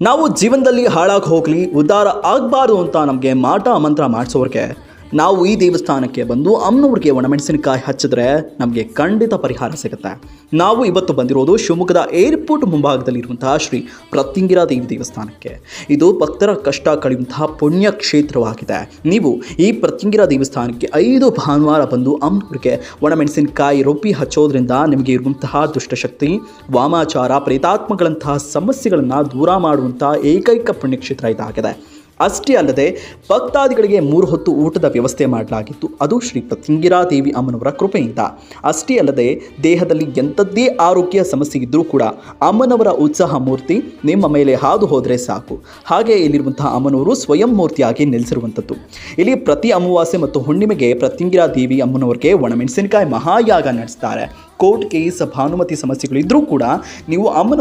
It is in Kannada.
ನಾವು ಜೀವನದಲ್ಲಿ ಹಾಳಾಗಿ ಹೋಗಲಿ, ಉದ್ಧಾರ ಆಗಬಾರ್ದು ಅಂತ ನಮಗೆ ಮಾಟ ಮಂತ್ರ ಮಾಡಿಸೋರಿಗೆ ನಾವು ಈ ದೇವಸ್ಥಾನಕ್ಕೆ ಬಂದು ಅಮ್ಮನವ್ರಿಗೆ ಒಣಮೆಣಸಿನಕಾಯಿ ಹಚ್ಚಿದ್ರೆ ನಮಗೆ ಖಂಡಿತ ಪರಿಹಾರ ಸಿಗುತ್ತೆ. ನಾವು ಇವತ್ತು ಬಂದಿರೋದು ಶಿವಮೊಗ್ಗದ ಏರ್ಪೋರ್ಟ್ ಮುಂಭಾಗದಲ್ಲಿರುವಂತಹ ಶ್ರೀ ಪ್ರತ್ಯಂಗಿರಾ ದೇವಿ ದೇವಸ್ಥಾನಕ್ಕೆ. ಇದು ಭಕ್ತರ ಕಷ್ಟ ಕಳೆಯುವಂತಹ ಪುಣ್ಯ ಕ್ಷೇತ್ರವಾಗಿದೆ. ನೀವು ಈ ಪ್ರತ್ಯಂಗಿರಾ ದೇವಸ್ಥಾನಕ್ಕೆ 5 ಭಾನುವಾರ ಬಂದು ಅಮ್ಮನವ್ರಿಗೆ ಒಣಮೆಣಸಿನಕಾಯಿ ರುಬ್ಬಿ ಹಚ್ಚೋದ್ರಿಂದ ನಿಮಗೆ ಇರುವಂತಹ ದುಷ್ಟಶಕ್ತಿ, ವಾಮಾಚಾರ, ಪ್ರೇತಾತ್ಮಗಳಂತಹ ಸಮಸ್ಯೆಗಳನ್ನು ದೂರ ಮಾಡುವಂತಹ ಏಕೈಕ ಪುಣ್ಯಕ್ಷೇತ್ರ ಇದಾಗಿದೆ. ಅಷ್ಟೇ ಅಲ್ಲದೆ ಭಕ್ತಾದಿಗಳಿಗೆ 3 ಹೊತ್ತು ಊಟದ ವ್ಯವಸ್ಥೆ ಮಾಡಲಾಗಿತ್ತು, ಅದು ಶ್ರೀ ಪ್ರತ್ಯಂಗಿರಾ ದೇವಿ ಅಮ್ಮನವರ ಕೃಪೆಯಿಂದ. ಅಷ್ಟೇ ಅಲ್ಲದೆ ದೇಹದಲ್ಲಿ ಎಂಥದ್ದೇ ಆರೋಗ್ಯ ಸಮಸ್ಯೆ ಇದ್ದರೂ ಕೂಡ ಅಮ್ಮನವರ ಉತ್ಸಾಹ ಮೂರ್ತಿ ನಿಮ್ಮ ಮೇಲೆ ಹಾದು ಹೋದರೆ ಸಾಕು. ಹಾಗೆ ಇಲ್ಲಿರುವಂತಹ ಅಮ್ಮನವರು ಸ್ವಯಂ ಮೂರ್ತಿಯಾಗಿ ನೆಲೆಸಿರುವಂಥದ್ದು. ಇಲ್ಲಿ ಪ್ರತಿ ಅಮಾವಾಸ್ಯೆ ಮತ್ತು ಹುಣ್ಣಿಮೆಗೆ ಪ್ರತ್ಯಂಗಿರಾ ದೇವಿ ಅಮ್ಮನವರಿಗೆ ಒಣಮೆಣಸಿನಕಾಯಿ ಮಹಾಯಾಗ ನಡೆಸ್ತಾರೆ. ಕೋರ್ಟ್ ಕೇಸ್, ಭಾನುಮತಿ ಸಮಸ್ಯೆಗಳಿದ್ದರೂ ಕೂಡ ನೀವು ಅಮ್ಮನ